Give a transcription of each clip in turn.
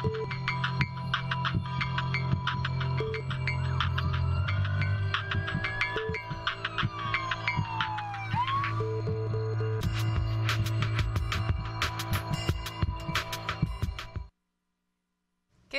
¿Qué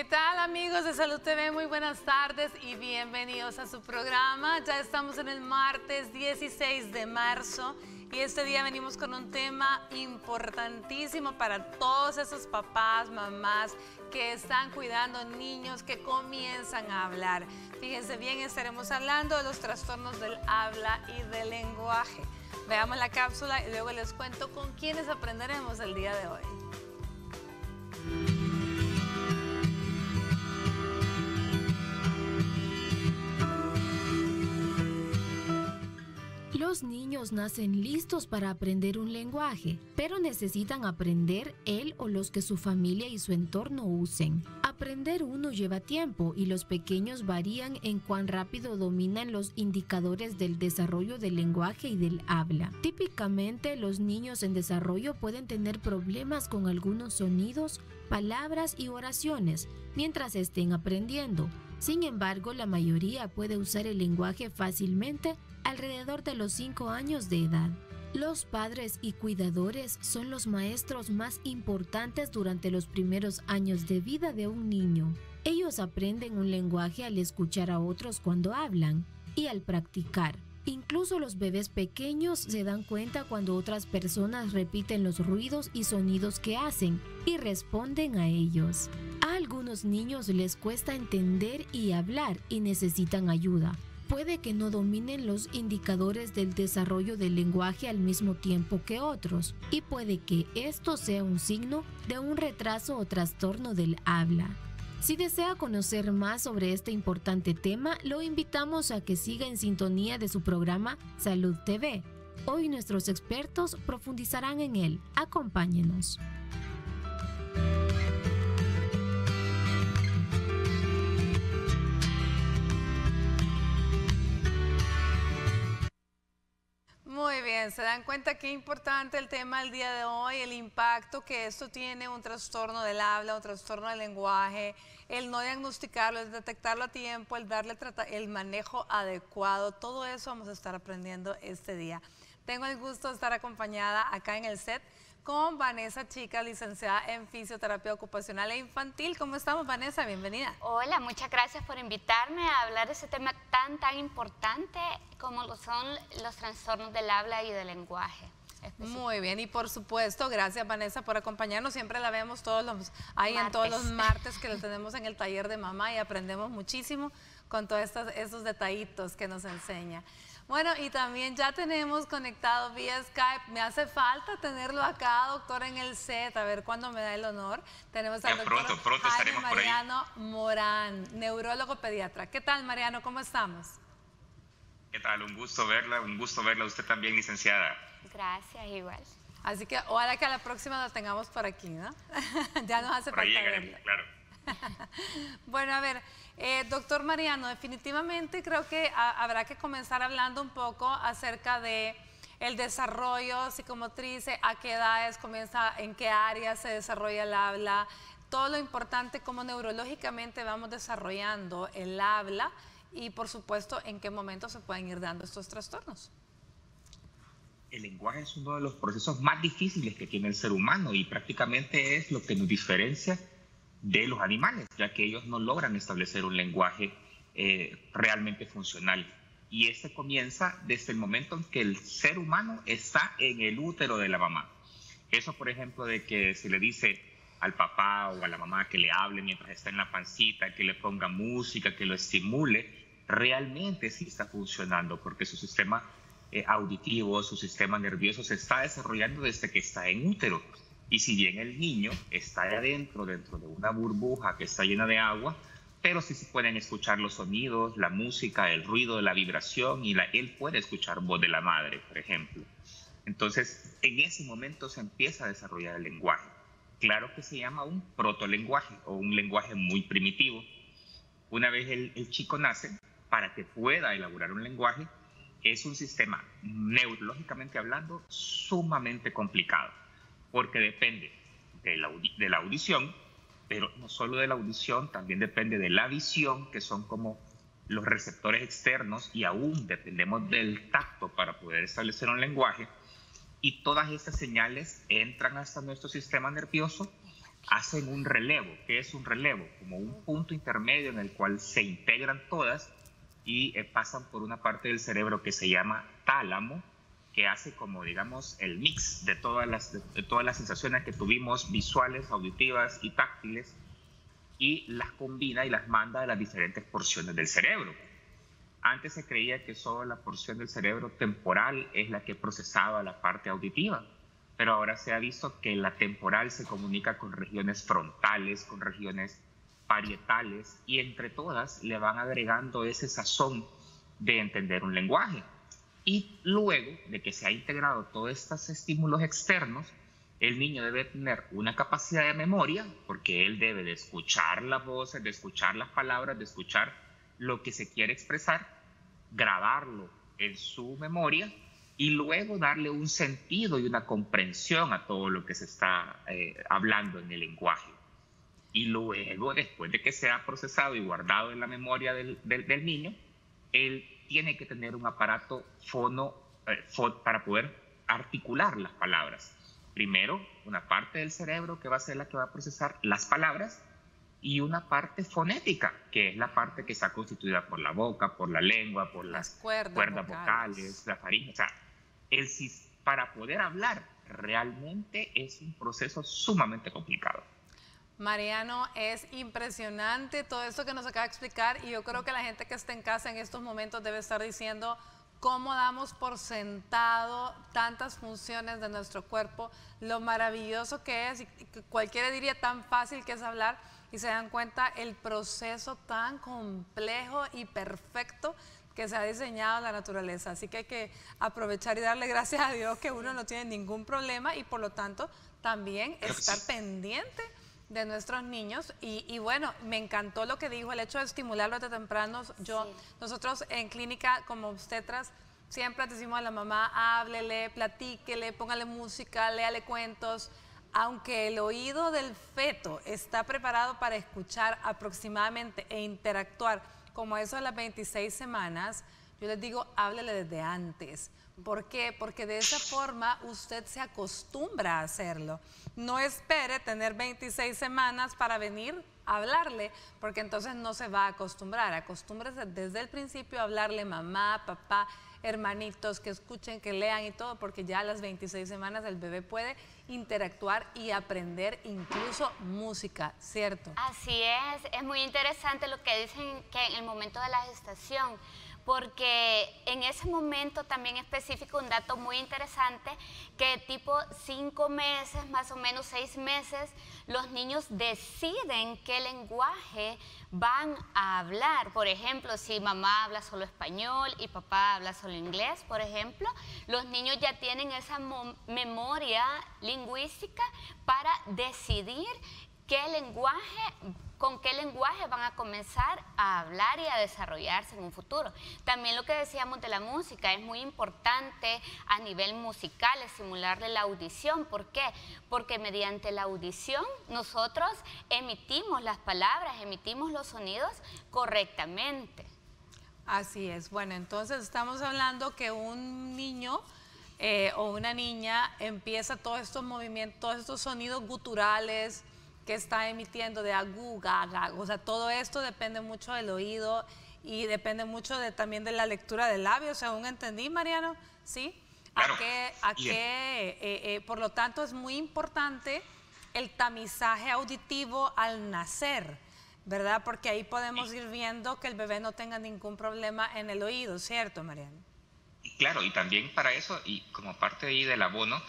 tal, amigos de Salud TV? Muy buenas tardes y bienvenidos a su programa. Ya estamos en el martes 16 de marzo y este día venimos con un tema importantísimo para todos esos papás, mamás que están cuidando niños que comienzan a hablar. Fíjense bien, estaremos hablando de los trastornos del habla y del lenguaje. Veamos la cápsula y luego les cuento con quiénes aprenderemos el día de hoy. Los niños nacen listos para aprender un lenguaje, pero necesitan aprender él o los que su familia y su entorno usen. Aprender uno lleva tiempo y los pequeños varían en cuán rápido dominan los indicadores del desarrollo del lenguaje y del habla. Típicamente, los niños en desarrollo pueden tener problemas con algunos sonidos, palabras y oraciones mientras estén aprendiendo. Sin embargo, la mayoría puede usar el lenguaje fácilmente alrededor de los 5 años de edad. Los padres y cuidadores son los maestros más importantes durante los primeros años de vida de un niño. Ellos aprenden un lenguaje al escuchar a otros cuando hablan y al practicar. Incluso los bebés pequeños se dan cuenta cuando otras personas repiten los ruidos y sonidos que hacen y responden a ellos. A algunos niños les cuesta entender y hablar y necesitan ayuda. Puede que no dominen los indicadores del desarrollo del lenguaje al mismo tiempo que otros, y puede que esto sea un signo de un retraso o trastorno del habla. Si desea conocer más sobre este importante tema, lo invitamos a que siga en sintonía de su programa Salud TV. Hoy nuestros expertos profundizarán en él. Acompáñenos. Muy bien, se dan cuenta qué importante el tema del día de hoy, el impacto que esto tiene, un trastorno del habla, un trastorno del lenguaje, el no diagnosticarlo, el detectarlo a tiempo, el darle el manejo adecuado, todo eso vamos a estar aprendiendo este día. Tengo el gusto de estar acompañada acá en el set con Vanessa Chica, licenciada en Fisioterapia Ocupacional e Infantil. ¿Cómo estamos, Vanessa? Bienvenida. Hola, muchas gracias por invitarme a hablar de ese tema tan importante como lo son los trastornos del habla y del lenguaje. Muy bien, y por supuesto, gracias, Vanessa, por acompañarnos. Siempre la vemos todos los en todos los martes que lo tenemos en el taller de mamá y aprendemos muchísimo con todos esos detallitos que nos enseña. Bueno, y también ya tenemos conectado vía Skype. Me hace falta tenerlo acá, doctor, en el set. A ver cuándo me da el honor. Tenemos al doctor pronto estaremos por ahí. Mariano Morán, neurólogo pediatra. ¿Qué tal, Mariano? ¿Cómo estamos? ¿Qué tal? Un gusto verla usted también, licenciada. Gracias, igual. Así que ojalá que a la próxima la tengamos por aquí, ¿no? Ya nos hace por ahí falta llegaremos, verla. claro. Bueno, a ver, doctor Mariano, definitivamente creo que habrá que comenzar hablando un poco acerca de el desarrollo psicomotriz, a qué edades comienza, en qué áreas se desarrolla el habla, todo lo importante, cómo neurológicamente vamos desarrollando el habla y, por supuesto, en qué momento se pueden ir dando estos trastornos. El lenguaje es uno de los procesos más difíciles que tiene el ser humano y prácticamente es lo que nos diferencia de los animales, ya que ellos no logran establecer un lenguaje realmente funcional. Y este comienza desde el momento en que el ser humano está en el útero de la mamá. Eso, por ejemplo, de que se le dice al papá o a la mamá que le hable mientras está en la pancita, que le ponga música, que lo estimule, realmente sí está funcionando, porque su sistema auditivo, su sistema nervioso se está desarrollando desde que está en útero. Y si bien el niño está adentro, dentro de una burbuja que está llena de agua, pero sí se pueden escuchar los sonidos, la música, el ruido, la vibración, y él puede escuchar voz de la madre, por ejemplo. Entonces, en ese momento se empieza a desarrollar el lenguaje. Claro que se llama un protolenguaje o un lenguaje muy primitivo. Una vez el chico nace, para que pueda elaborar un lenguaje, es un sistema, neurológicamente hablando, sumamente complicado, porque depende de la audición, pero no solo de la audición, también depende de la visión, que son como los receptores externos, y aún dependemos del tacto para poder establecer un lenguaje, y todas estas señales entran hasta nuestro sistema nervioso, hacen un relevo. ¿Qué es un relevo? Como un punto intermedio en el cual se integran todas y pasan por una parte del cerebro que se llama tálamo, que hace como, digamos, el mix de todas las sensaciones que tuvimos, visuales, auditivas y táctiles, y las combina y las manda a las diferentes porciones del cerebro. Antes se creía que solo la porción del cerebro temporal es la que procesaba la parte auditiva, pero ahora se ha visto que la temporal se comunica con regiones frontales, con regiones parietales, y entre todas le van agregando ese sazón de entender un lenguaje. Y luego de que se ha integrado todos estos estímulos externos, el niño debe tener una capacidad de memoria, porque él debe de escuchar las voces, de escuchar las palabras, de escuchar lo que se quiere expresar, grabarlo en su memoria y luego darle un sentido y una comprensión a todo lo que se está hablando en el lenguaje. Y luego, después de que sea procesado y guardado en la memoria del niño, él tiene que tener un aparato para poder articular las palabras. Primero, una parte del cerebro que va a ser la que va a procesar las palabras, y una parte fonética, que es la parte que está constituida por la boca, por la lengua, por las cuerdas vocales, la faringe. O sea, para poder hablar realmente es un proceso sumamente complicado. Mariano, es impresionante todo esto que nos acaba de explicar, y yo creo que la gente que está en casa en estos momentos debe estar diciendo cómo damos por sentado tantas funciones de nuestro cuerpo, lo maravilloso que es, y cualquiera diría tan fácil que es hablar, y se dan cuenta el proceso tan complejo y perfecto que se ha diseñado en la naturaleza. Así que hay que aprovechar y darle gracias a Dios que uno no tiene ningún problema, y por lo tanto también estar pendiente de nuestros niños. Y bueno, me encantó lo que dijo, el hecho de estimularlos de tempranos. Nosotros en clínica como obstetras siempre decimos a la mamá: háblele, platíquele, póngale música, léale cuentos. Aunque el oído del feto está preparado para escuchar aproximadamente e interactuar como eso a las 26 semanas, yo les digo, háblele desde antes. ¿Por qué? Porque de esa forma usted se acostumbra a hacerlo. No espere tener 26 semanas para venir a hablarle, porque entonces no se va a acostumbrar. Acostúmbrese desde el principio a hablarle mamá, papá, hermanitos, que escuchen, que lean y todo, porque ya a las 26 semanas el bebé puede interactuar y aprender incluso música, ¿cierto? Así es muy interesante lo que dicen, que en el momento de la gestación, porque en ese momento también específico, un dato muy interesante, que tipo 5 meses, más o menos 6 meses, los niños deciden qué lenguaje van a hablar. Por ejemplo, si mamá habla solo español y papá habla solo inglés, por ejemplo, los niños ya tienen esa memoria lingüística para decidir con qué lenguaje van a comenzar a hablar y a desarrollarse en un futuro. También lo que decíamos de la música, es muy importante a nivel musical estimularle la audición. ¿Por qué? Porque mediante la audición nosotros emitimos las palabras, emitimos los sonidos correctamente. Así es. Bueno, entonces estamos hablando que un niño o una niña empieza todos estos movimientos, todos estos sonidos guturales que está emitiendo de agú, gaga, o sea, todo esto depende mucho del oído y depende mucho también de la lectura del labio, según entendí, Mariano, ¿sí? Claro. Por lo tanto, es muy importante el tamizaje auditivo al nacer, ¿verdad? Porque ahí podemos ir viendo que el bebé no tenga ningún problema en el oído, ¿cierto, Mariano? Claro, y también para eso, y como parte ahí del abono,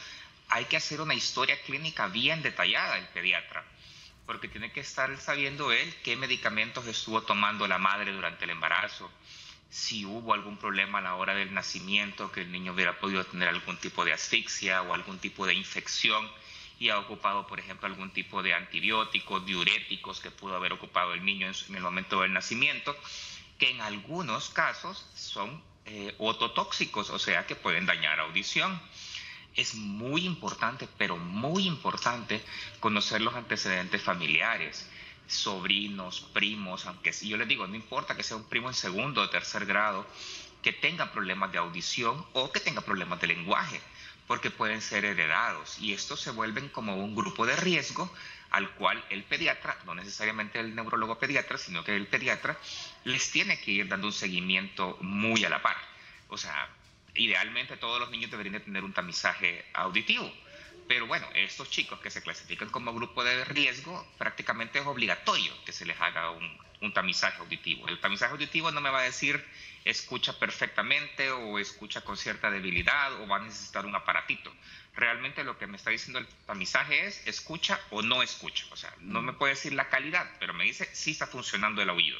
hay que hacer una historia clínica bien detallada el pediatra, porque tiene que estar sabiendo él qué medicamentos estuvo tomando la madre durante el embarazo, si hubo algún problema a la hora del nacimiento, que el niño hubiera podido tener algún tipo de asfixia o algún tipo de infección y ha ocupado, por ejemplo, algún tipo de antibióticos, diuréticos que pudo haber ocupado el niño en el momento del nacimiento, que en algunos casos son ototóxicos, o sea que pueden dañar audición. es muy importante, pero muy importante, conocer los antecedentes familiares, sobrinos, primos, aunque si yo les digo, no importa que sea un primo en segundo o tercer grado, que tenga problemas de audición o que tenga problemas de lenguaje, porque pueden ser heredados y estos se vuelven como un grupo de riesgo al cual el pediatra, no necesariamente el neurólogo pediatra, sino que el pediatra les tiene que ir dando un seguimiento muy a la par. O sea, idealmente todos los niños deberían de tener un tamizaje auditivo, pero bueno, estos chicos que se clasifican como grupo de riesgo, prácticamente es obligatorio que se les haga un tamizaje auditivo. El tamizaje auditivo no me va a decir escucha perfectamente o escucha con cierta debilidad o va a necesitar un aparatito. Realmente lo que me está diciendo el tamizaje es escucha o no escucha. O sea, no me puede decir la calidad, pero me dice si está funcionando el oído.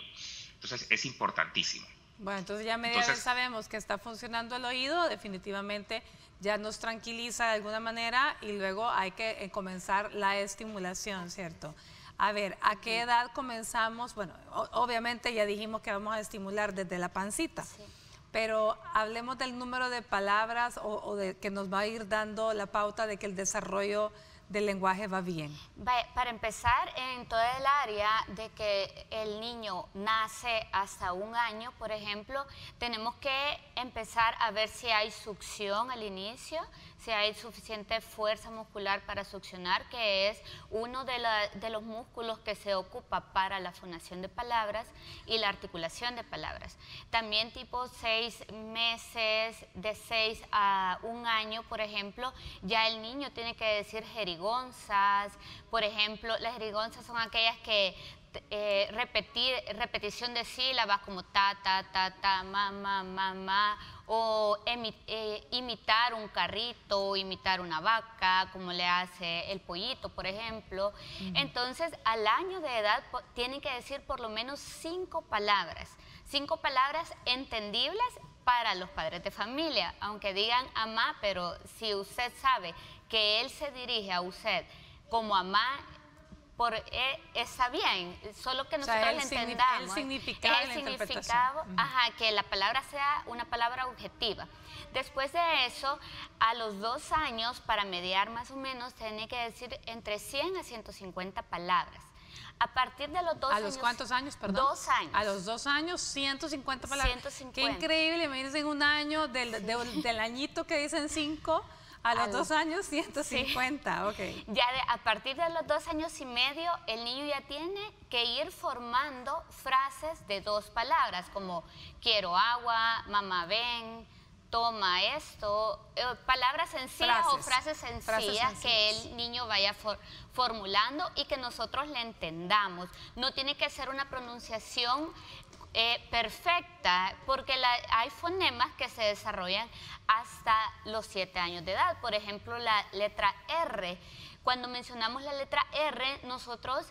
Entonces es importantísimo. Bueno, entonces ya media vez sabemos que está funcionando el oído, definitivamente ya nos tranquiliza de alguna manera y luego hay que comenzar la estimulación, ¿cierto? A ver, ¿a qué edad comenzamos? Bueno, obviamente ya dijimos que vamos a estimular desde la pancita, sí, pero hablemos del número de palabras o de que nos va a ir dando la pauta de que el desarrollo del lenguaje va bien. Para empezar, en toda el área de que el niño nace hasta 1 año, por ejemplo, tenemos que empezar a ver si hay succión al inicio, si hay suficiente fuerza muscular para succionar, que es uno de los músculos que se ocupa para la fonación de palabras y la articulación de palabras. También tipo 6 meses, de 6 a 1 año, por ejemplo, ya el niño tiene que decir jerigonzas. Por ejemplo, las jerigonzas son aquellas que repetición de sílabas como ta, ta, ta, ta, ma, ma, ma, ma, o imitar un carrito, imitar una vaca, como le hace el pollito, por ejemplo. Entonces, al año de edad tienen que decir por lo menos 5 palabras. 5 palabras entendibles para los padres de familia, aunque digan amá, pero si usted sabe que él se dirige a usted como amá, está bien, solo que nosotros le entendamos el significado, ajá, que la palabra sea una palabra objetiva. Después de eso, a los 2 años, para mediar más o menos, tiene que decir entre 100 a 150 palabras. A partir de los 2 años... ¿A los cuántos años, perdón? 2 años. A los 2 años, 150 palabras. 150. Qué increíble, imagínense en un año del añito que dicen 5... A los 2 años, 150, sí. Ok. Ya a partir de los 2 años y medio, el niño ya tiene que ir formando frases de 2 palabras, como quiero agua, mamá ven, toma esto, palabras sencillas o frases sencillas que el niño vaya formulando y que nosotros le entendamos. No tiene que ser una pronunciación perfecta, porque hay fonemas que se desarrollan hasta los 7 años de edad. Por ejemplo, la letra R. Cuando mencionamos la letra R, nosotros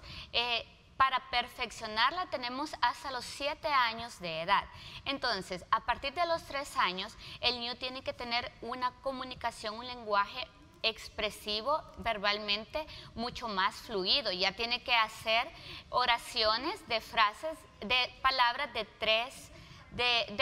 para perfeccionarla tenemos hasta los 7 años de edad. Entonces, a partir de los 3 años, el niño tiene que tener una comunicación, un lenguaje expresivo verbalmente mucho más fluido. Ya tiene que hacer oraciones de frases, de palabras de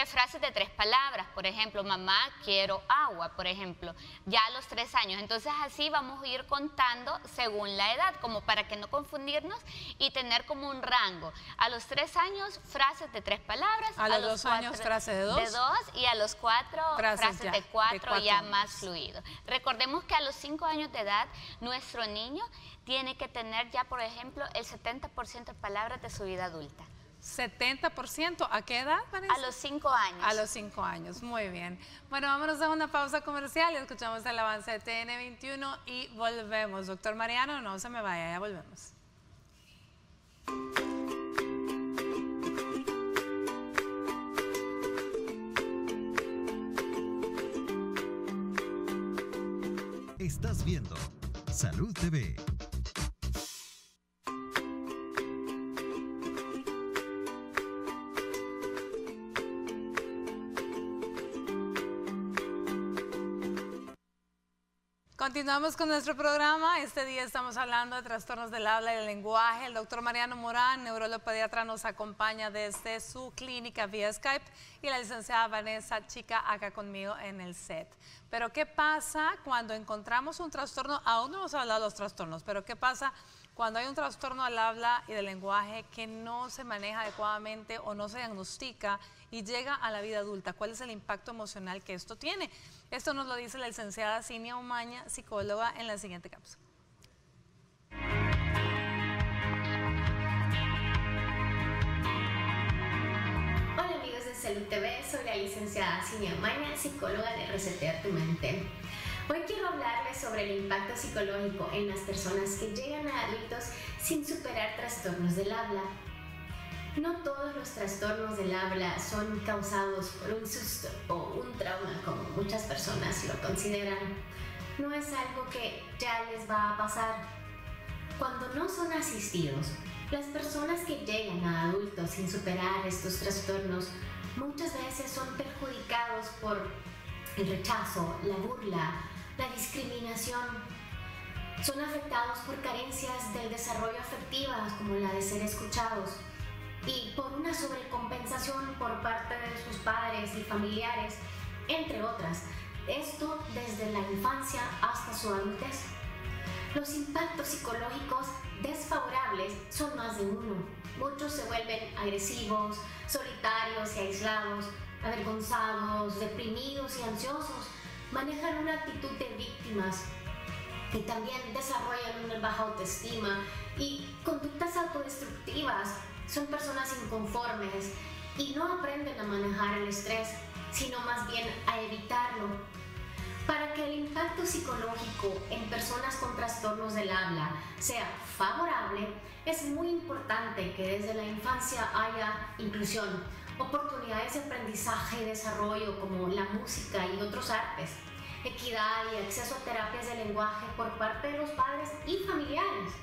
frases de 3 palabras. Por ejemplo, mamá, quiero agua, por ejemplo, ya a los 3 años. Entonces así vamos a ir contando según la edad, como para que no confundirnos y tener como un rango. A los 3 años, frases de 3 palabras. A los 2 años, frases de 2. De 2 y a los 4, frases de 4 ya más fluido. Recordemos que a los 5 años de edad, nuestro niño tiene que tener ya, por ejemplo, el 70% de palabras de su vida adulta. 70%, ¿a qué edad, Vanessa? A los 5 años. A los 5 años, muy bien. Bueno, vámonos a una pausa comercial y escuchamos el avance de TN21 y volvemos. Doctor Mariano, no se me vaya, ya volvemos. Estás viendo Salud TV. Continuamos con nuestro programa. Este día estamos hablando de trastornos del habla y del lenguaje. El doctor Mariano Morán, neurólogo pediatra, nos acompaña desde su clínica vía Skype y la licenciada Vanessa Chica acá conmigo en el set. Pero ¿qué pasa cuando encontramos un trastorno? Aún no hemos hablado de los trastornos, pero ¿qué pasa cuando hay un trastorno del habla y del lenguaje que no se maneja adecuadamente o no se diagnostica y llega a la vida adulta? ¿Cuál es el impacto emocional que esto tiene? Esto nos lo dice la licenciada Cinia Umaña, psicóloga, en la siguiente cápsula. Hola amigos de Salud TV, soy la licenciada Cinia Umaña, psicóloga de Resetea tu Mente. Hoy quiero hablarles sobre el impacto psicológico en las personas que llegan a adultos sin superar trastornos del habla. No todos los trastornos del habla son causados por un susto o un trauma, como muchas personas lo consideran. No es algo que ya les va a pasar. Cuando no son asistidos, las personas que llegan a adultos sin superar estos trastornos muchas veces son perjudicados por el rechazo, la burla, la discriminación. Son afectados por carencias del desarrollo afectivas, como la de ser escuchados, y por una sobrecompensación por parte de sus padres y familiares, entre otras. Esto desde la infancia hasta su adultez. Los impactos psicológicos desfavorables son más de uno. Muchos se vuelven agresivos, solitarios y aislados, avergonzados, deprimidos y ansiosos. Manejan una actitud de víctimas y también desarrollan una baja autoestima y conductas autodestructivas. Son personas inconformes y no aprenden a manejar el estrés, sino más bien a evitarlo. Para que el impacto psicológico en personas con trastornos del habla sea favorable, es muy importante que desde la infancia haya inclusión, oportunidades de aprendizaje y desarrollo como la música y otros artes, equidad y acceso a terapias de lenguaje por parte de los padres y familiares.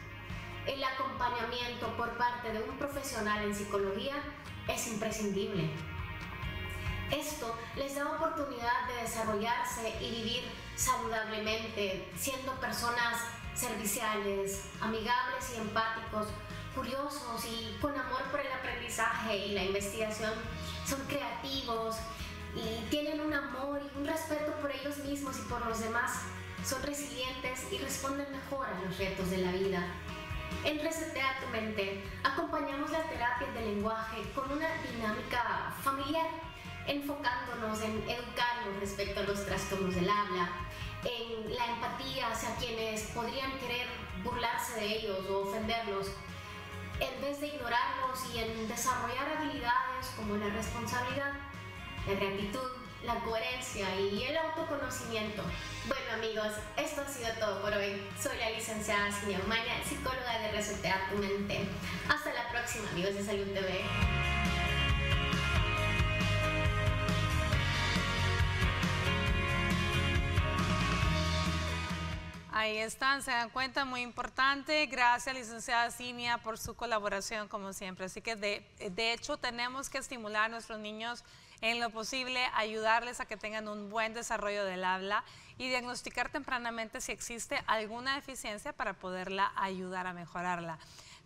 El acompañamiento por parte de un profesional en psicología es imprescindible. Esto les da oportunidad de desarrollarse y vivir saludablemente, siendo personas serviciales, amigables y empáticos, curiosos y con amor por el aprendizaje y la investigación. Son creativos y tienen un amor y un respeto por ellos mismos y por los demás. Son resilientes y responden mejor a los retos de la vida. En Resetea tu Mente acompañamos las terapias de lenguaje con una dinámica familiar, enfocándonos en educarlos respecto a los trastornos del habla, en la empatía hacia quienes podrían querer burlarse de ellos o ofenderlos, en vez de ignorarlos, y en desarrollar habilidades como la responsabilidad, la gratitud, la coherencia y el autoconocimiento. Bueno amigos, esto ha sido todo por hoy. Soy la licenciada Cinia Umaña, psicóloga de Resetea tu Mente. Hasta la próxima amigos de Salud TV. Ahí están, se dan cuenta, muy importante. Gracias, licenciada Cinia, por su colaboración, como siempre. Así que, de hecho, tenemos que estimular a nuestros niños en lo posible, ayudarles a que tengan un buen desarrollo del habla y diagnosticar tempranamente si existe alguna deficiencia para poderla ayudar a mejorarla.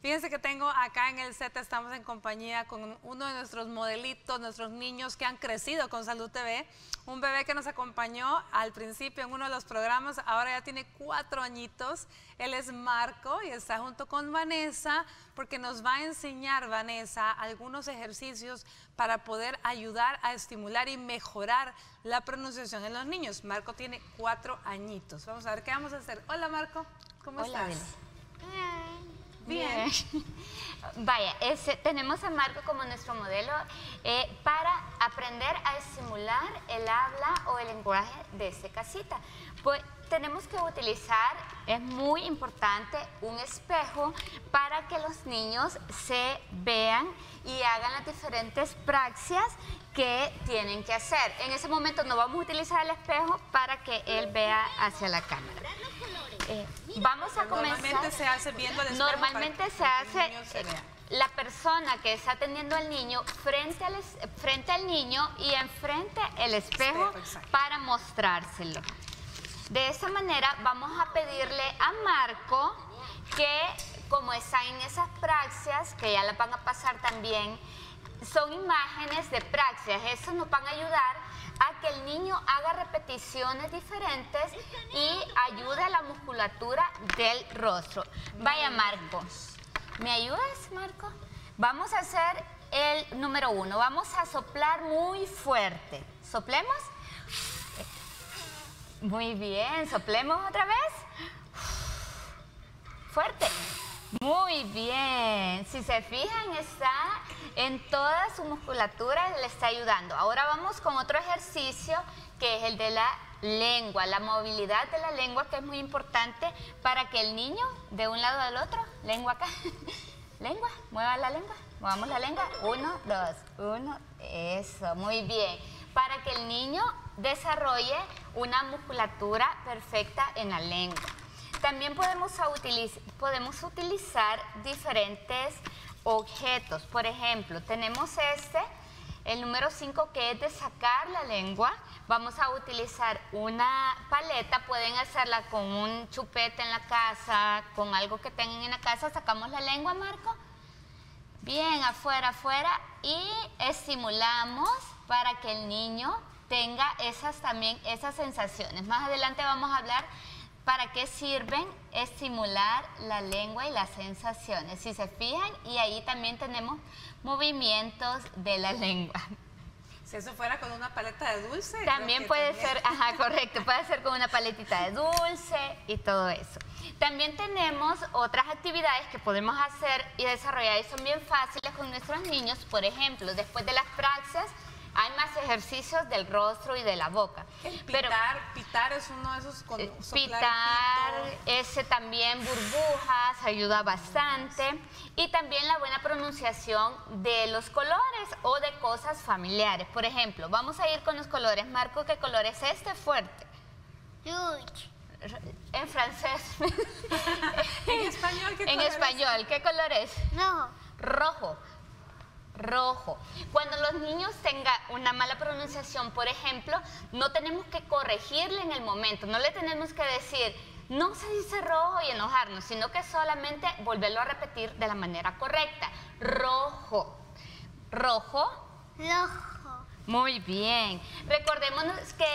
Fíjense que tengo acá en el set, estamos en compañía con uno de nuestros modelitos, nuestros niños que han crecido con Salud TV, un bebé que nos acompañó al principio en uno de los programas, ahora ya tiene 4 añitos, él es Marco y está junto con Vanessa porque nos va a enseñar, Vanessa, algunos ejercicios para poder ayudar a estimular y mejorar la pronunciación en los niños. Marco tiene 4 añitos, vamos a ver qué vamos a hacer. Hola Marco, ¿cómo estás? Bien. Vaya, tenemos a Marco como nuestro modelo para aprender a estimular el habla o el lenguaje desde casita. Pues tenemos que utilizar, es muy importante, un espejo para que los niños se vean y hagan las diferentes praxias que tienen que hacer. En ese momento no vamos a utilizar el espejo para que él vea hacia la cámara. Vamos a comenzar. Normalmente se hace viendo el espejo. Normalmente se hace la persona que está atendiendo al niño frente al niño y enfrente el espejo para mostrárselo. De esta manera vamos a pedirle a Marco que, como están en esas praxias, que ya las van a pasar también, son imágenes de praxias. Eso nos van a ayudar a que el niño haga repeticiones diferentes y ayude a la musculatura del rostro. Vaya, Marco. ¿Me ayudas, Marco? Vamos a hacer el número 1. Vamos a soplar muy fuerte. ¿Soplemos? Muy bien. ¿Soplemos otra vez? Fuerte. Muy bien. Si se fijan, está en toda su musculatura, le está ayudando. Ahora vamos con otro ejercicio que es el de la lengua, la movilidad de la lengua, que es muy importante para que el niño de un lado al otro, lengua acá, lengua, mueva la lengua, movamos la lengua, 1, 2, 1, eso, muy bien, para que el niño desarrolle una musculatura perfecta en la lengua. También podemos utilizar diferentes objetos. Por ejemplo, tenemos el número 5, que es de sacar la lengua. Vamos a utilizar una paleta, pueden hacerla con un chupete en la casa, con algo que tengan en la casa. Sacamos la lengua, Marco. Bien, afuera, afuera. Y estimulamos para que el niño tenga esas sensaciones. Más adelante vamos a hablar para qué sirven estimular la lengua y las sensaciones. Si se fijan, y ahí también tenemos movimientos de la lengua. Si eso fuera con una paleta de dulce. También puede ser, ajá, correcto, puede ser con una paletita de dulce y todo eso. También tenemos otras actividades que podemos hacer y desarrollar y son bien fáciles con nuestros niños. Por ejemplo, después de las praxias, hay más ejercicios del rostro y de la boca. Pitar es uno de esos con pitar, ese también, burbujas, ayuda bastante. Y también la buena pronunciación de los colores o de cosas familiares. Por ejemplo, vamos a ir con los colores. Marco, ¿qué color es este fuerte? Rouge. En francés. En español, ¿qué color es? Rojo. Rojo. Rojo. Cuando los niños tengan una mala pronunciación, por ejemplo, no tenemos que corregirle en el momento, no le tenemos que decir, no se dice rojo y enojarnos, sino que solamente volverlo a repetir de la manera correcta. Rojo. Rojo. Rojo. Muy bien. Recordémonos que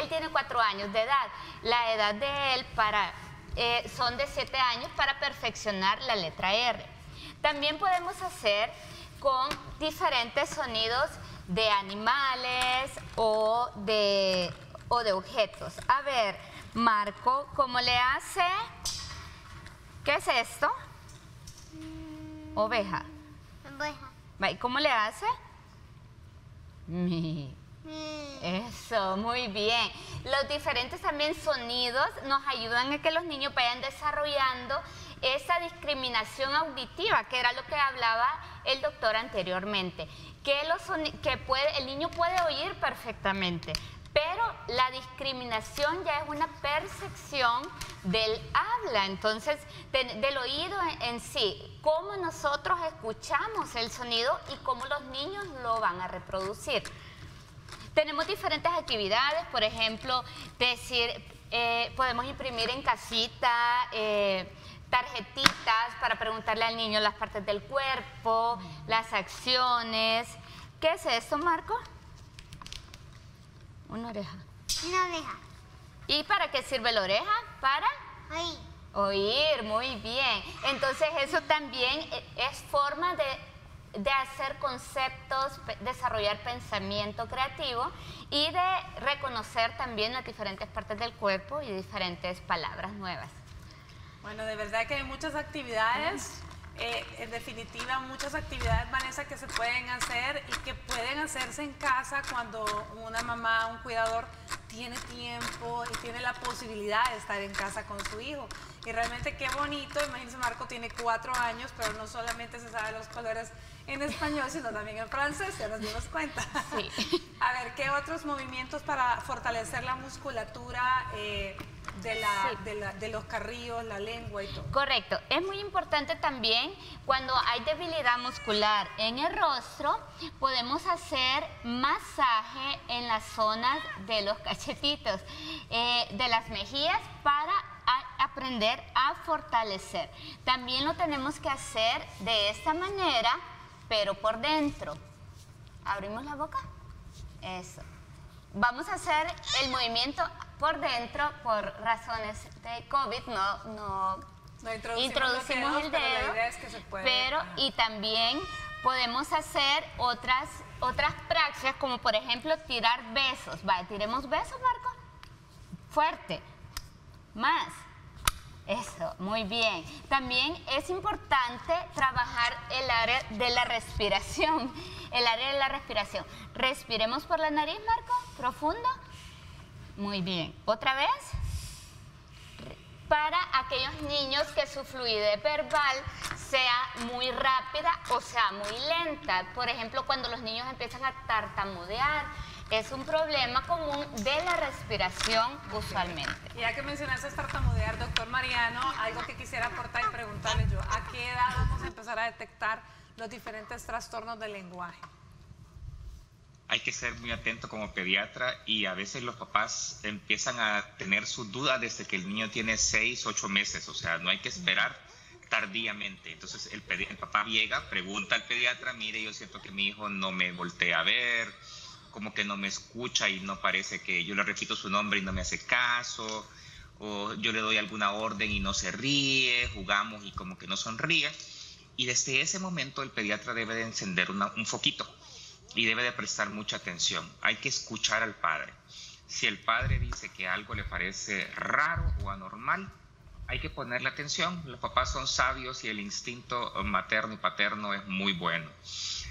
él tiene 4 años de edad. La edad de él son de 7 años para perfeccionar la letra R. También podemos hacer con diferentes sonidos de animales o de objetos. A ver, Marco, ¿cómo le hace? ¿Qué es esto? Oveja. Oveja. ¿Cómo le hace? Eso, muy bien. Los diferentes también sonidos nos ayudan a que los niños vayan desarrollando esa discriminación auditiva, que era lo que hablaba el doctor anteriormente, que el niño puede oír perfectamente, pero la discriminación ya es una percepción del habla, entonces del oído en sí, cómo nosotros escuchamos el sonido y cómo los niños lo van a reproducir. Tenemos diferentes actividades, por ejemplo, podemos imprimir en casita tarjetitas para preguntarle al niño las partes del cuerpo, las acciones. ¿Qué es esto, Marco? Una oreja. Una oreja. ¿Y para qué sirve la oreja? Para Oír. oír, muy bien. Entonces eso también es forma de hacer conceptos, desarrollar pensamiento creativo y de reconocer también las diferentes partes del cuerpo y diferentes palabras nuevas. Bueno, de verdad que hay muchas actividades, en definitiva muchas actividades, Vanessa, que se pueden hacer y que pueden hacerse en casa cuando una mamá, un cuidador tiene tiempo y tiene la posibilidad de estar en casa con su hijo. Y realmente qué bonito, imagínense, Marco tiene 4 años, pero no solamente se sabe los colores en español, sino también en francés, ya nos dimos cuenta. Sí. A ver, ¿qué otros movimientos para fortalecer la musculatura de los carrillos, la lengua y todo. Correcto. Es muy importante también cuando hay debilidad muscular en el rostro, podemos hacer masaje en las zonas de los cachetitos, de las mejillas, para aprender a fortalecer. También lo tenemos que hacer de esta manera, pero por dentro. Abrimos la boca. Eso. Vamos a hacer el movimiento por dentro. Por razones de COVID no introducimos el dedo, pero la idea es que se puede. Pero y también podemos hacer otras prácticas, como por ejemplo tirar besos. Vale, tiremos besos, Marco. Fuerte. Más. Eso, muy bien. También es importante trabajar el área de la respiración. El área de la respiración. Respiremos por la nariz, Marco. Profundo. Muy bien. Otra vez. Para aquellos niños que su fluidez verbal sea muy rápida o sea muy lenta. Por ejemplo, cuando los niños empiezan a tartamudear, es un problema común de la respiración usualmente. Y ya que mencionaste tartamudear, doctor Mariano, algo que quisiera aportar y preguntarle yo, ¿a qué edad vamos a empezar a detectar los diferentes trastornos del lenguaje? Hay que ser muy atento como pediatra, y a veces los papás empiezan a tener sus dudas desde que el niño tiene 6, 8 meses, o sea, no hay que esperar tardíamente. Entonces el papá llega, pregunta al pediatra, mire, yo siento que mi hijo no me voltea a ver, como que no me escucha y no parece que yo le repito su nombre y no me hace caso, o yo le doy alguna orden y no se ríe, jugamos y como que no sonríe. Y desde ese momento el pediatra debe de encender un foquito y debe de prestar mucha atención. Hay que escuchar al padre. Si el padre dice que algo le parece raro o anormal, hay que ponerle atención. Los papás son sabios y el instinto materno y paterno es muy bueno.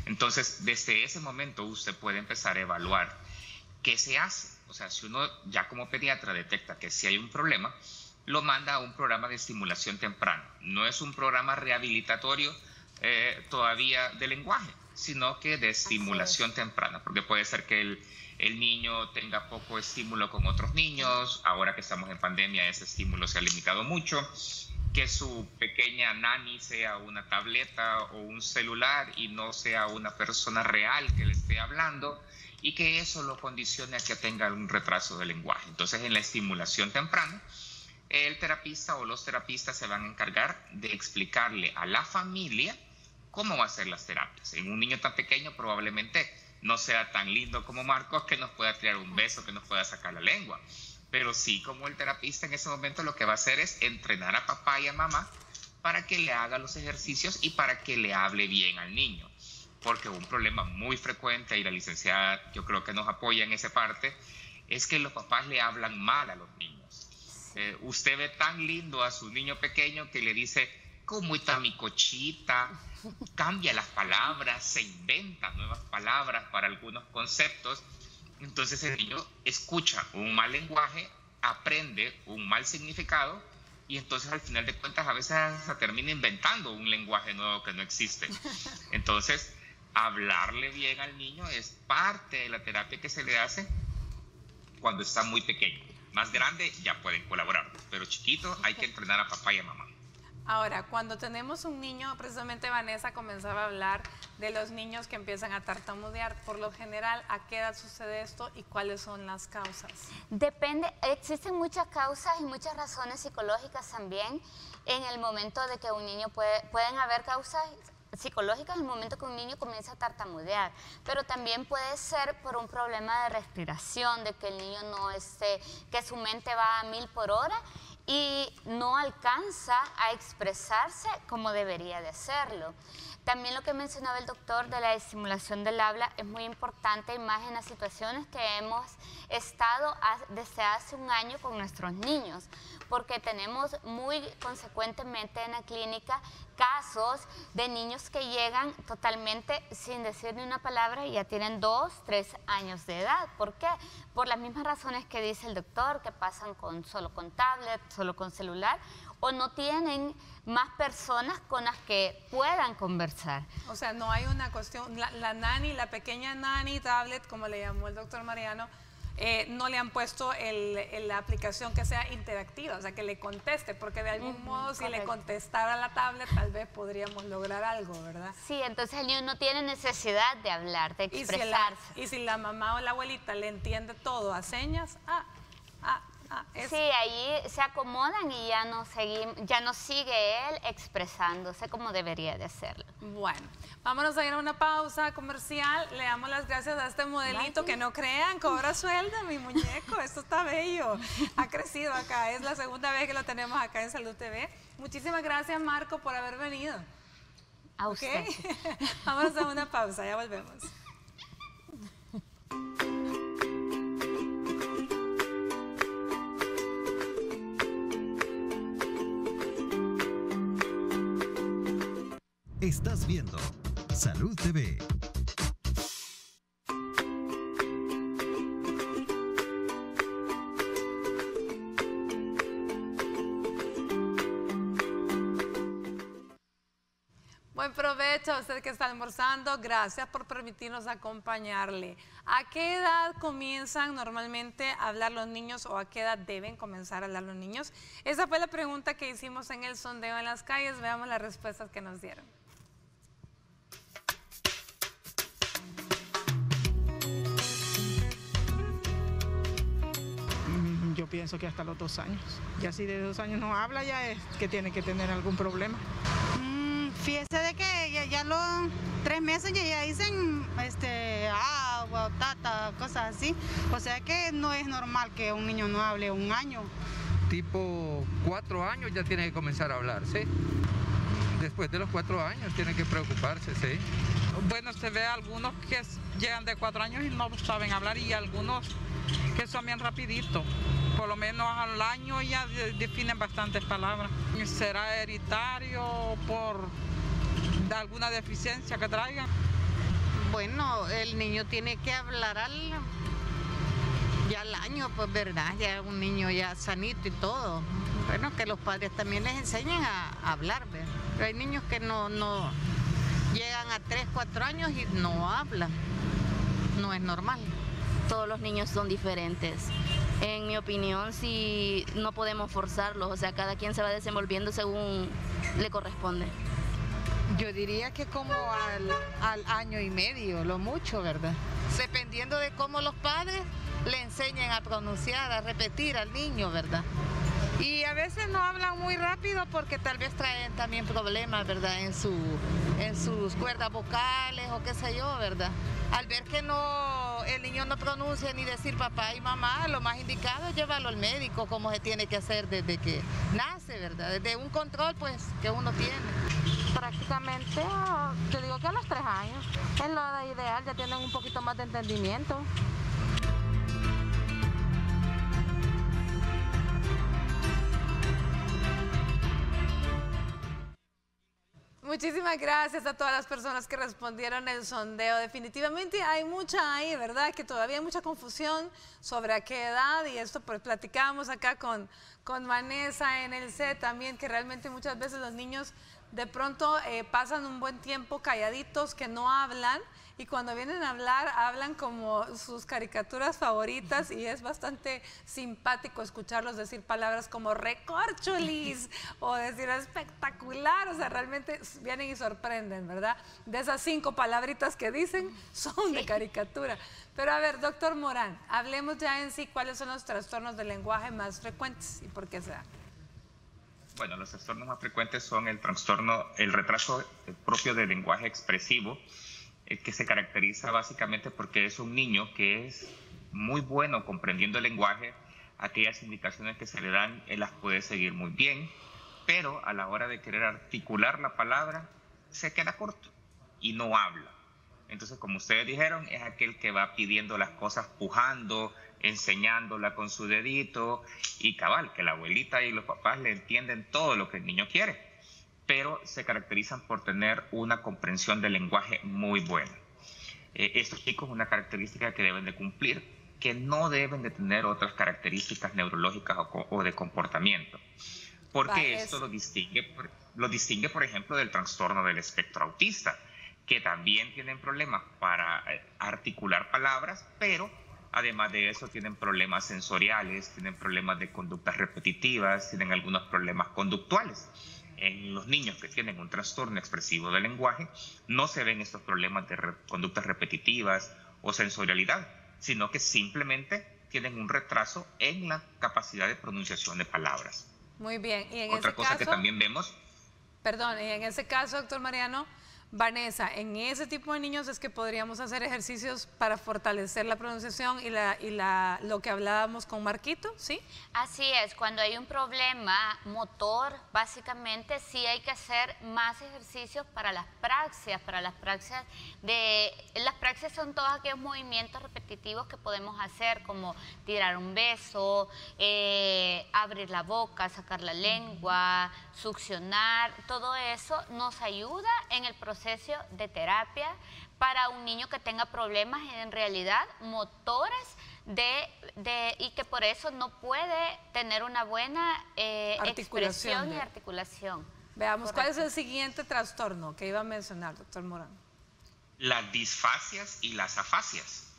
Entonces, desde ese momento usted puede empezar a evaluar qué se hace. O sea, si uno ya como pediatra detecta que si hay un problema, lo manda a un programa de estimulación temprana. No es un programa rehabilitatorio todavía de lenguaje, sino que de estimulación temprana, porque puede ser que el niño tenga poco estímulo con otros niños. Ahora que estamos en pandemia, ese estímulo se ha limitado mucho. Que su pequeña nani sea una tableta o un celular y no sea una persona real que le esté hablando, y que eso lo condicione a que tenga un retraso de lenguaje. Entonces, en la estimulación temprana, el terapista o los terapistas se van a encargar de explicarle a la familia cómo va a ser las terapias. En un niño tan pequeño probablemente no sea tan lindo como Marcos, que nos pueda tirar un beso, que nos pueda sacar la lengua. Pero sí, como el terapista en ese momento lo que va a hacer es entrenar a papá y a mamá para que le haga los ejercicios y para que le hable bien al niño. Porque un problema muy frecuente, y la licenciada yo creo que nos apoya en esa parte, es que los papás le hablan mal a los niños. Usted ve tan lindo a su niño pequeño que le dice, ¿cómo está mi cochita? Cambia las palabras, se inventa nuevas palabras para algunos conceptos. Entonces el niño escucha un mal lenguaje, aprende un mal significado, y entonces al final de cuentas a veces se termina inventando un lenguaje nuevo que no existe. Entonces, hablarle bien al niño es parte de la terapia que se le hace cuando está muy pequeño. Más grande ya pueden colaborar, pero chiquito hay que entrenar a papá y a mamá. Ahora, cuando tenemos un niño, precisamente Vanessa comenzaba a hablar de los niños que empiezan a tartamudear. Por lo general, ¿a qué edad sucede esto y cuáles son las causas? Depende, existen muchas causas y muchas razones psicológicas también. En el momento de que un niño pueden haber causas psicológicas en el momento que un niño comienza a tartamudear, pero también puede ser por un problema de respiración, de que el niño no que su mente va a 1000 por hora y no alcanza a expresarse como debería de hacerlo. También lo que mencionaba el doctor de la estimulación del habla es muy importante, y más en las situaciones que hemos estado desde hace un año con nuestros niños, porque tenemos muy consecuentemente en la clínica casos de niños que llegan totalmente sin decir ni una palabra y ya tienen 2, 3 años de edad. ¿Por qué? Por las mismas razones que dice el doctor, que pasan solo con tablet, solo con celular, o no tienen más personas con las que puedan conversar. O sea, no hay una cuestión, la nani, la pequeña nani, tablet, como le llamó el doctor Mariano, no le han puesto la aplicación que sea interactiva, o sea, que le conteste, porque de algún modo si le contestara a la tablet tal vez podríamos lograr algo, ¿verdad? Sí, entonces el niño no tiene necesidad de hablar, de expresarse. Y si la mamá o la abuelita le entiende todo a señas, sí, ahí se acomodan y ya no sigue él expresándose como debería de hacerlo. Bueno, vámonos a ir a una pausa comercial. Le damos las gracias a este modelito que no crean, cobra sueldo, mi muñeco. Esto está bello. Ha crecido acá. Es la segunda vez que lo tenemos acá en Salud TV. Muchísimas gracias, Marco, por haber venido. A usted. Vámonos a una pausa, ya volvemos. Estás viendo Salud TV. Buen provecho a usted que está almorzando. Gracias por permitirnos acompañarle. ¿A qué edad comienzan normalmente a hablar los niños o a qué edad deben comenzar a hablar los niños? Esa fue la pregunta que hicimos en el sondeo en las calles. Veamos las respuestas que nos dieron. Yo pienso que hasta los 2 años. Ya si de 2 años no habla, ya es que tiene que tener algún problema. Fíjese de que ya los 3 meses ya dicen agua, tata, cosas así. O sea que no es normal que un niño no hable 1 año. Tipo 4 años ya tiene que comenzar a hablar, ¿sí? Después de los 4 años tiene que preocuparse, ¿sí? Bueno, se ve algunos que llegan de 4 años y no saben hablar y algunos que son bien rapidito. Por lo menos al año ya definen bastantes palabras. ¿Será hereditario por alguna deficiencia que traiga? Bueno, el niño tiene que hablar ya al año, pues verdad, ya un niño ya sanito y todo. Bueno, que los padres también les enseñen a hablar, ¿verdad? Pero hay niños que no llegan a 3, 4 años y no hablan. No es normal. Todos los niños son diferentes. En mi opinión, si no podemos forzarlos, o sea, cada quien se va desenvolviendo según le corresponde. Yo diría que como al año y medio, lo mucho, ¿verdad? Dependiendo de cómo los padres le enseñen a pronunciar, a repetir al niño, ¿verdad? Y a veces no hablan muy rápido porque tal vez traen también problemas, ¿verdad? En sus cuerdas vocales o qué sé yo, ¿verdad? Al ver que el niño no pronuncia ni decir papá y mamá, lo más indicado es llevarlo al médico, como se tiene que hacer desde que nace, ¿verdad? Desde un control, pues, que uno tiene. Prácticamente, yo digo que a los 3 años. Es la edad ideal, ya tienen un poquito más de entendimiento. Muchísimas gracias a todas las personas que respondieron el sondeo. Definitivamente hay mucha ahí, ¿verdad? Que todavía hay mucha confusión sobre a qué edad, y esto pues platicábamos acá con Vanessa en el set también, que realmente muchas veces los niños de pronto pasan un buen tiempo calladitos, que no hablan, y cuando vienen a hablar, hablan como sus caricaturas favoritas, y es bastante simpático escucharlos decir palabras como recorcholis o decir espectacular. O sea, realmente vienen y sorprenden, ¿verdad? De esas 5 palabritas que dicen, son de caricatura. Pero a ver, doctor Morán, hablemos ya en sí cuáles son los trastornos del lenguaje más frecuentes y por qué se dan. Bueno, los trastornos más frecuentes son el retraso propio del lenguaje expresivo, que se caracteriza básicamente porque es un niño que es muy bueno comprendiendo el lenguaje. Aquellas indicaciones que se le dan, él las puede seguir muy bien, pero a la hora de querer articular la palabra, se queda corto y no habla. Entonces, como ustedes dijeron, es aquel que va pidiendo las cosas pujando, enseñándola con su dedito, y cabal, que la abuelita y los papás le entienden todo lo que el niño quiere, pero se caracterizan por tener una comprensión del lenguaje muy buena. Estos chicos, una característica que deben de cumplir, que no deben de tener otras características neurológicas o de comportamiento, porque esto lo distingue, por ejemplo, del trastorno del espectro autista, que también tienen problemas para articular palabras, pero Además de eso, tienen problemas sensoriales, tienen problemas de conductas repetitivas, tienen algunos problemas conductuales. En los niños que tienen un trastorno expresivo del lenguaje, no se ven estos problemas de conductas repetitivas o sensorialidad, sino que simplemente tienen un retraso en la capacidad de pronunciación de palabras. Muy bien. Y en Otra cosa que también vemos... Perdón, y en ese caso, doctor Mariano, Vanessa, en ese tipo de niños es que podríamos hacer ejercicios para fortalecer la pronunciación y lo que hablábamos con Marquito, ¿sí? Así es, cuando hay un problema motor, básicamente sí hay que hacer más ejercicios para las praxias. Las praxias son todos aquellos movimientos repetitivos que podemos hacer, como tirar un beso, abrir la boca, sacar la lengua, succionar. Todo eso nos ayuda en el proceso de terapia para un niño que tenga problemas en realidad motores y que por eso no puede tener una buena expresión y articulación. Veamos, ¿cuál es el siguiente trastorno que iba a mencionar, doctor Morán? Las disfasias y las afasias.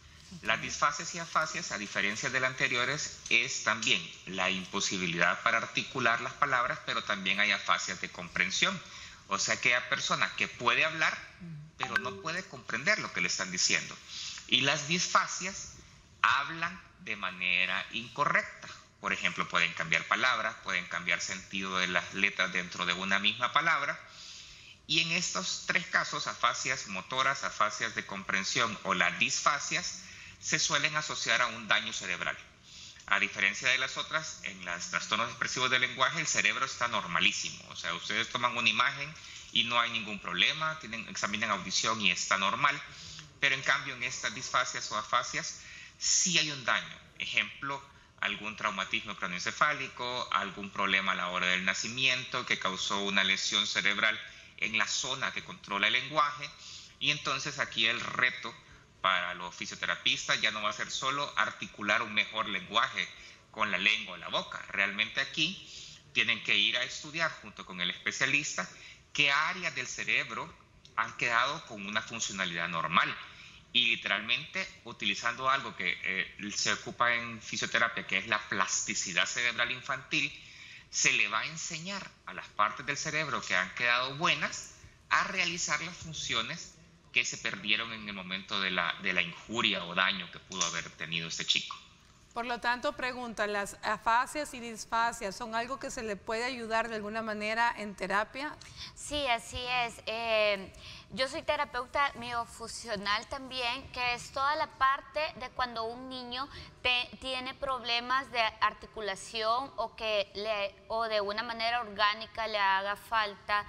Las disfasias y afasias, a diferencia de las anteriores, es también la imposibilidad para articular las palabras, pero también hay afasias de comprensión. O sea que hay persona que puede hablar, pero no puede comprender lo que le están diciendo. Y las disfasias hablan de manera incorrecta. Por ejemplo, pueden cambiar palabras, pueden cambiar sentido de las letras dentro de una misma palabra. Y en estos tres casos, afasias motoras, afasias de comprensión o las disfasias, se suelen asociar a un daño cerebral. A diferencia de las otras, en los trastornos expresivos del lenguaje, el cerebro está normalísimo. O sea, ustedes toman una imagen y no hay ningún problema, examinan audición y está normal. Pero en cambio, en estas disfasias o afasias, sí hay un daño. Ejemplo, algún traumatismo craneoencefálico, algún problema a la hora del nacimiento que causó una lesión cerebral en la zona que controla el lenguaje. Y entonces aquí el reto para los fisioterapistas ya no va a ser solo articular un mejor lenguaje con la lengua o la boca. Realmente aquí tienen que ir a estudiar junto con el especialista qué áreas del cerebro han quedado con una funcionalidad normal. Y literalmente utilizando algo que se ocupa en fisioterapia, que es la plasticidad cerebral infantil, se le va a enseñar a las partes del cerebro que han quedado buenas a realizar las funciones que se perdieron en el momento de la injuria o daño que pudo haber tenido este chico. Por lo tanto, pregunta, ¿las afasias y disfasias son algo que se le puede ayudar de alguna manera en terapia? Sí, así es. Yo soy terapeuta miofuncional también, que es toda la parte de cuando un niño tiene problemas de articulación o de una manera orgánica le haga falta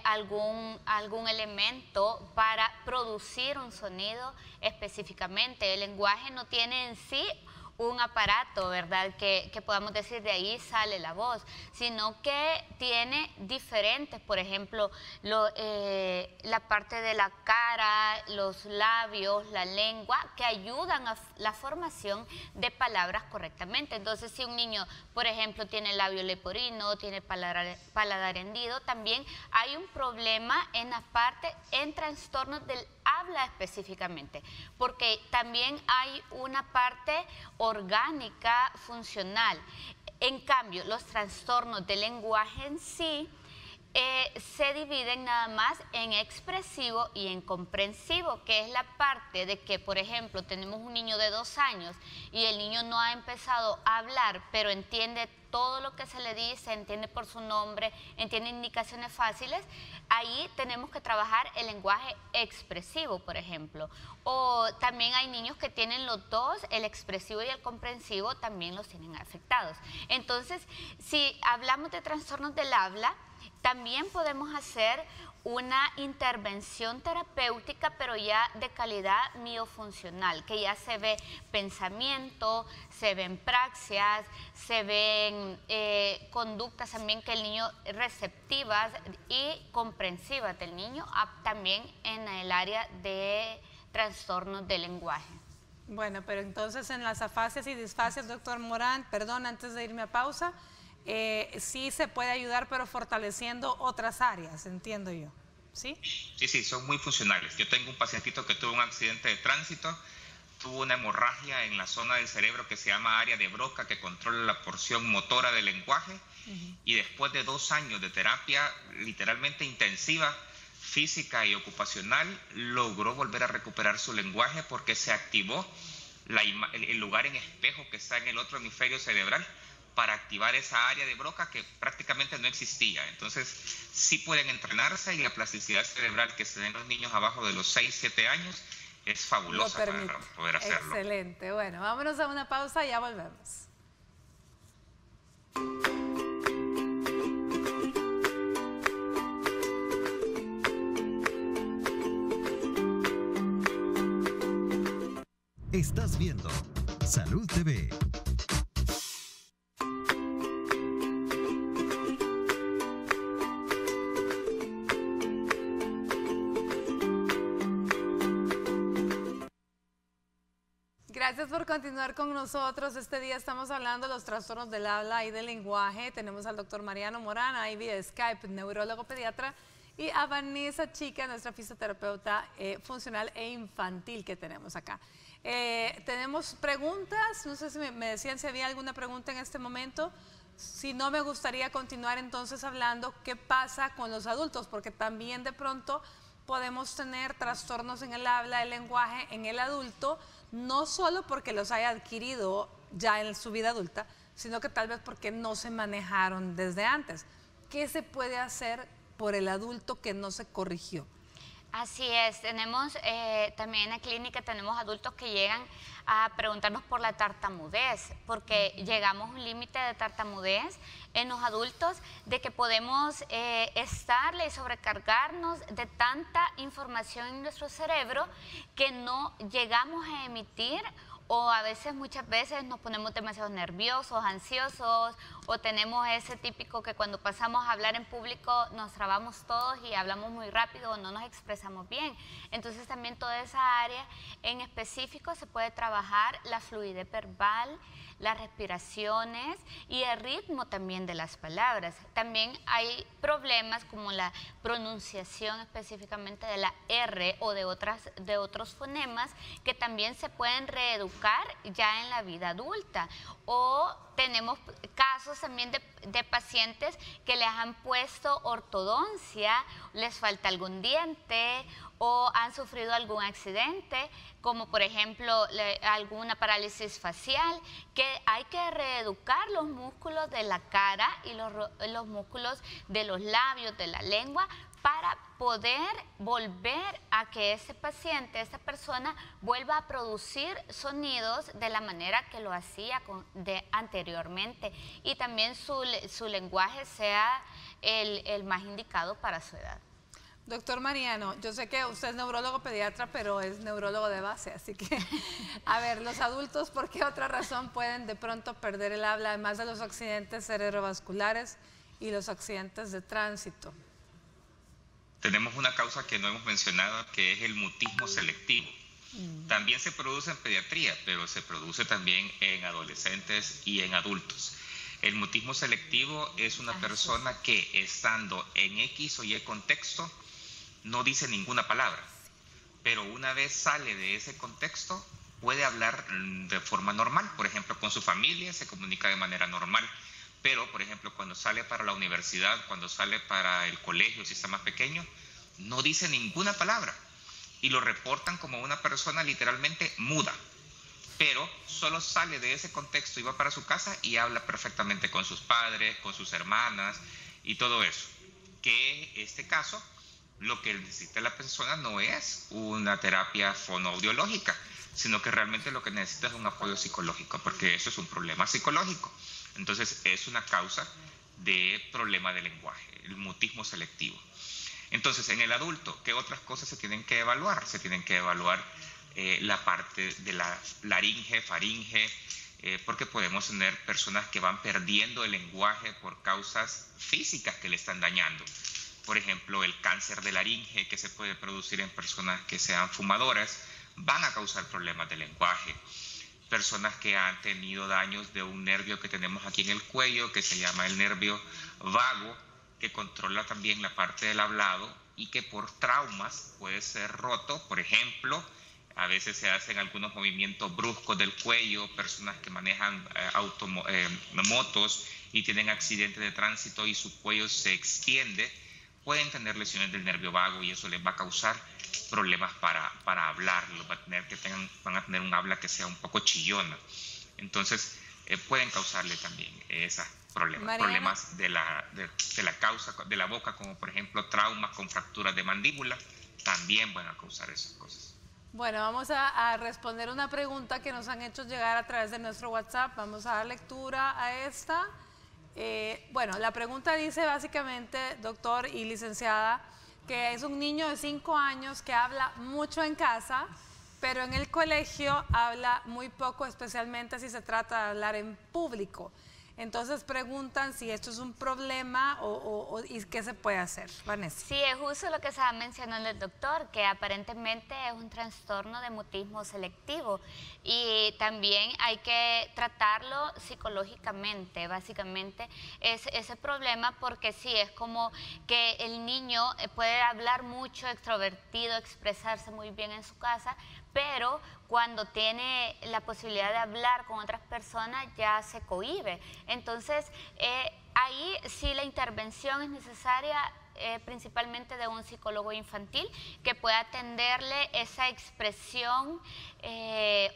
algún elemento para producir un sonido específicamente. El lenguaje no tiene en sí un aparato, ¿verdad? Que podamos decir de ahí sale la voz, sino que tiene diferentes, por ejemplo, la parte de la cara, los labios, la lengua, que ayudan a la formación de palabras correctamente. Entonces, si un niño, por ejemplo, tiene labio leporino, tiene paladar hendido, también hay un problema en trastornos del habla específicamente, porque también hay una parte orgánica funcional. En cambio, los trastornos del lenguaje en sí se dividen nada más en expresivo y en comprensivo, que es la parte de que, por ejemplo, tenemos un niño de 2 años y el niño no ha empezado a hablar, pero entiende todo lo que se le dice, entiende por su nombre, entiende indicaciones fáciles. Ahí tenemos que trabajar el lenguaje expresivo, por ejemplo. O también hay niños que tienen los dos, el expresivo y el comprensivo, también los tienen afectados. Entonces, si hablamos de trastornos del habla, también podemos hacer una intervención terapéutica, pero ya de calidad miofuncional, que ya se ve pensamiento, se ven praxias, se ven conductas también que el niño receptivas y comprensivas del niño, también en el área de trastornos del lenguaje. Bueno, pero entonces en las afasias y disfasias, doctor Morán, perdón, antes de irme a pausa, sí se puede ayudar, pero fortaleciendo otras áreas, entiendo yo, ¿sí? Sí, son muy funcionales. Yo tengo un pacientito que tuvo un accidente de tránsito, tuvo una hemorragia en la zona del cerebro que se llama área de Broca, que controla la porción motora del lenguaje, y después de 2 años de terapia literalmente intensiva, física y ocupacional, logró volver a recuperar su lenguaje porque se activó el lugar en espejo que está en el otro hemisferio cerebral para activar esa área de Broca que prácticamente no existía. Entonces, sí pueden entrenarse, y la plasticidad cerebral que se da en los niños abajo de los 6, 7 años es fabulosa para poder hacerlo. Excelente. Bueno, vámonos a una pausa y ya volvemos. Estás viendo Salud TV. Gracias por continuar con nosotros. Este día estamos hablando de los trastornos del habla y del lenguaje. Tenemos al doctor Mariano Morán, ahí vía Skype, neurólogo pediatra, y a Vanessa Chica, nuestra fisioterapeuta funcional e infantil que tenemos acá. Tenemos preguntas, no sé si me decían si había alguna pregunta en este momento. Si no, me gustaría continuar entonces hablando qué pasa con los adultos, porque también de pronto podemos tener trastornos en el habla, el lenguaje en el adulto, no solo porque los haya adquirido ya en su vida adulta, sino que tal vez porque no se manejaron desde antes. ¿Qué se puede hacer por el adulto que no se corrigió? Así es, tenemos también en la clínica tenemos adultos que llegan a preguntarnos por la tartamudez, porque llegamos a un límite de tartamudez en los adultos de que podemos estarle y sobrecargarnos de tanta información en nuestro cerebro que no llegamos a emitir, o a veces, muchas veces nos ponemos demasiado nerviosos, ansiosos, o tenemos ese típico que cuando pasamos a hablar en público nos trabamos todos y hablamos muy rápido o no nos expresamos bien. Entonces también toda esa área en específico se puede trabajar la fluidez verbal, las respiraciones y el ritmo también de las palabras. También hay problemas como la pronunciación específicamente de la R o de otros fonemas que también se pueden reeducar ya en la vida adulta. O tenemos casos también de pacientes que les han puesto ortodoncia, les falta algún diente o han sufrido algún accidente, como por ejemplo alguna parálisis facial, que hay que reeducar los músculos de la cara y los músculos de los labios, de la lengua, para poder volver a que ese paciente, esa persona, vuelva a producir sonidos de la manera que lo hacía anteriormente, y también su lenguaje sea el más indicado para su edad. Doctor Mariano, yo sé que usted es neurólogo pediatra, pero es neurólogo de base, así que, a ver, los adultos, ¿por qué otra razón pueden de pronto perder el habla, además de los accidentes cerebrovasculares y los accidentes de tránsito? Tenemos una causa que no hemos mencionado, que es el mutismo selectivo. También se produce en pediatría, pero se produce también en adolescentes y en adultos. El mutismo selectivo es una persona que, estando en X o Y contexto, no dice ninguna palabra, pero una vez sale de ese contexto puede hablar de forma normal. Por ejemplo, con su familia se comunica de manera normal, pero por ejemplo cuando sale para la universidad, cuando sale para el colegio, si está más pequeño, no dice ninguna palabra y lo reportan como una persona literalmente muda, pero solo sale de ese contexto y va para su casa y habla perfectamente con sus padres, con sus hermanas y todo eso. Que en este caso lo que necesita la persona no es una terapia fonoaudiológica, sino que realmente lo que necesita es un apoyo psicológico, porque eso es un problema psicológico. Entonces es una causa de problema de lenguaje, el mutismo selectivo. Entonces en el adulto, ¿qué otras cosas se tienen que evaluar? Se tienen que evaluar la parte de la laringe, faringe, porque podemos tener personas que van perdiendo el lenguaje por causas físicas que le están dañando. Por ejemplo, el cáncer de laringe que se puede producir en personas que sean fumadoras van a causar problemas de lenguaje. Personas que han tenido daños de un nervio que tenemos aquí en el cuello, que se llama el nervio vago, que controla también la parte del hablado y que por traumas puede ser roto. Por ejemplo, A veces se hacen algunos movimientos bruscos del cuello, personas que manejan motos y tienen accidentes de tránsito y su cuello se extiende, pueden tener lesiones del nervio vago y eso les va a causar problemas para hablar, van a tener un habla que sea un poco chillona. Entonces pueden causarle también esos problemas de la causa de la boca, como por ejemplo traumas con fracturas de mandíbula, también van a causar esas cosas. Bueno, vamos a responder una pregunta que nos han hecho llegar a través de nuestro WhatsApp. Vamos a dar lectura a esta. Bueno, la pregunta dice básicamente, doctor y licenciada, que es un niño de 5 años que habla mucho en casa, pero en el colegio habla muy poco, especialmente si se trata de hablar en público. Entonces preguntan si esto es un problema y qué se puede hacer. Vanessa. Sí, es justo lo que estaba mencionando el doctor, que aparentemente es un trastorno de mutismo selectivo y también hay que tratarlo psicológicamente. Básicamente es ese problema, porque sí, es como que el niño puede hablar mucho, extrovertido, expresarse muy bien en su casa, pero cuando tiene la posibilidad de hablar con otras personas ya se cohíbe. Entonces, ahí sí la intervención es necesaria, principalmente de un psicólogo infantil que pueda atenderle esa expresión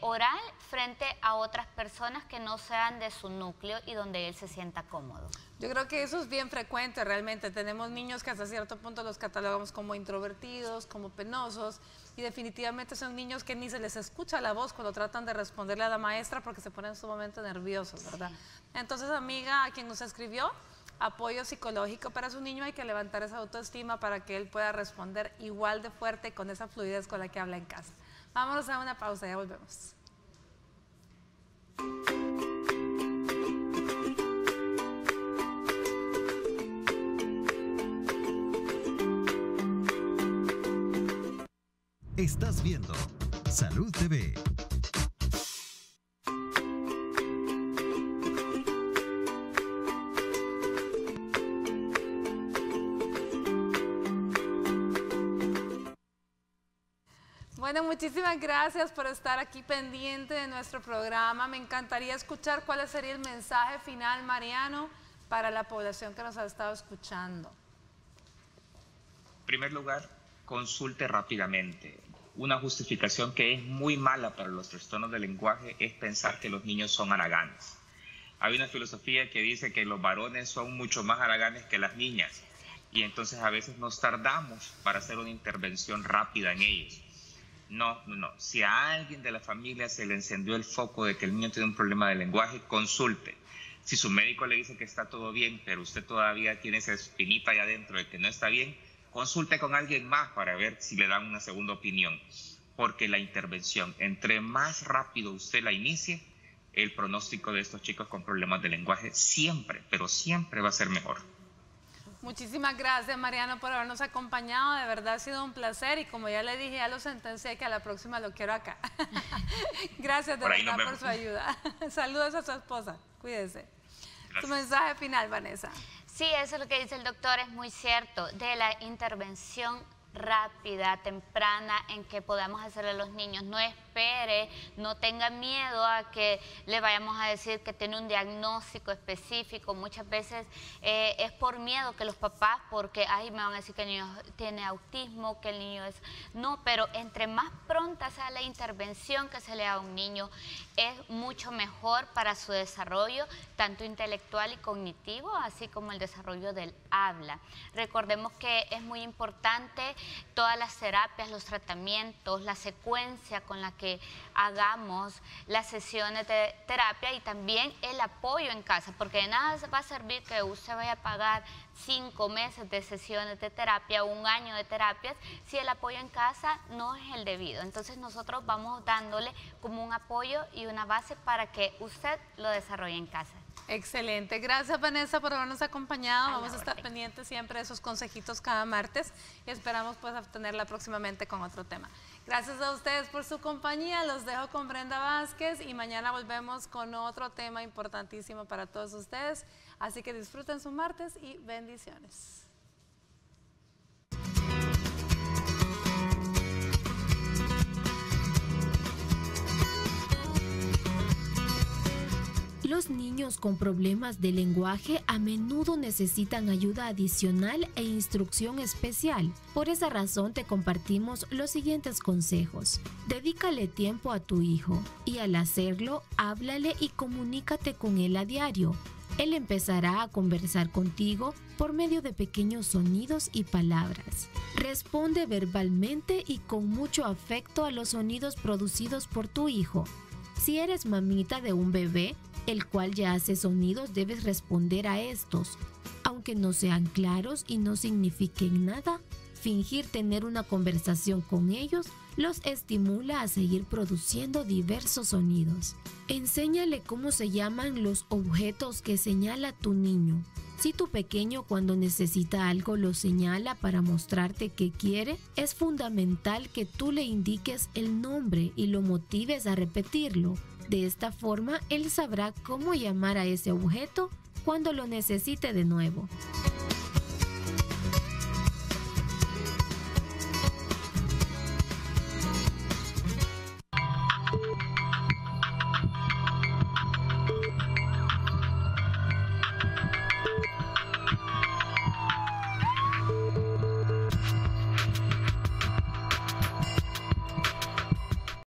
oral frente a otras personas que no sean de su núcleo y donde él se sienta cómodo. Yo creo que eso es bien frecuente realmente. Tenemos niños que hasta cierto punto los catalogamos como introvertidos, como penosos, y definitivamente son niños que ni se les escucha la voz cuando tratan de responderle a la maestra porque se ponen sumamente nerviosos, ¿verdad? Entonces, amiga, a quien nos escribió, apoyo psicológico para su niño, hay que levantar esa autoestima para que él pueda responder igual de fuerte con esa fluidez con la que habla en casa. Vámonos a una pausa, ya volvemos. Estás viendo Salud TV. Bueno, muchísimas gracias por estar aquí pendiente de nuestro programa. Me encantaría escuchar cuál sería el mensaje final, Mariano, para la población que nos ha estado escuchando. En primer lugar, consulte rápidamente. Una justificación que es muy mala para los trastornos del lenguaje es pensar que los niños son haraganes. Hay una filosofía que dice que los varones son mucho más haraganes que las niñas y entonces a veces nos tardamos para hacer una intervención rápida en ellos. No. Si a alguien de la familia se le encendió el foco de que el niño tiene un problema de lenguaje, consulte. Si su médico le dice que está todo bien, pero usted todavía tiene esa espinita ahí adentro de que no está bien, consulte con alguien más para ver si le dan una segunda opinión, porque la intervención, entre más rápido usted la inicie, el pronóstico de estos chicos con problemas de lenguaje siempre, pero siempre va a ser mejor. Muchísimas gracias, Mariano, por habernos acompañado. De verdad ha sido un placer y como ya le dije, ya lo sentencié que a la próxima lo quiero acá. Gracias de verdad por su ayuda. Saludos a su esposa. Cuídese. Gracias. Tu mensaje final, Vanessa. Sí, eso es lo que dice el doctor, es muy cierto, de la intervención rápida, temprana, en que podamos hacerle a los niños. No espere, no tenga miedo a que le vayamos a decir que tiene un diagnóstico específico. Muchas veces es por miedo que los papás, porque ay, me van a decir que el niño tiene autismo, que el niño es... No, pero entre más pronta sea la intervención que se le da a un niño, es mucho mejor para su desarrollo, tanto intelectual y cognitivo, así como el desarrollo del habla. Recordemos que es muy importante todas las terapias, los tratamientos, la secuencia con la que hagamos las sesiones de terapia y también el apoyo en casa, porque de nada va a servir que usted vaya a pagar 5 meses de sesiones de terapia o 1 año de terapias si el apoyo en casa no es el debido. Entonces nosotros vamos dándole como un apoyo y una base para que usted lo desarrolle en casa. Excelente. Gracias, Vanessa, por habernos acompañado. Vamos a estar pendientes siempre de esos consejitos cada martes y esperamos pues obtenerla próximamente con otro tema. Gracias a ustedes por su compañía. Los dejo con Brenda Vázquez y mañana volvemos con otro tema importantísimo para todos ustedes. Así que disfruten su martes y bendiciones. Los niños con problemas de lenguaje a menudo necesitan ayuda adicional e instrucción especial. Por esa razón te compartimos los siguientes consejos. Dedícale tiempo a tu hijo y al hacerlo, háblale y comunícate con él a diario. Él empezará a conversar contigo por medio de pequeños sonidos y palabras. Responde verbalmente y con mucho afecto a los sonidos producidos por tu hijo. Si eres mamita de un bebé, el cual ya hace sonidos, debes responder a estos. Aunque no sean claros y no signifiquen nada, fingir tener una conversación con ellos los estimula a seguir produciendo diversos sonidos. Enséñale cómo se llaman los objetos que señala tu niño. Si tu pequeño cuando necesita algo lo señala para mostrarte que quiere, es fundamental que tú le indiques el nombre y lo motives a repetirlo. De esta forma, él sabrá cómo llamar a ese objeto cuando lo necesite de nuevo.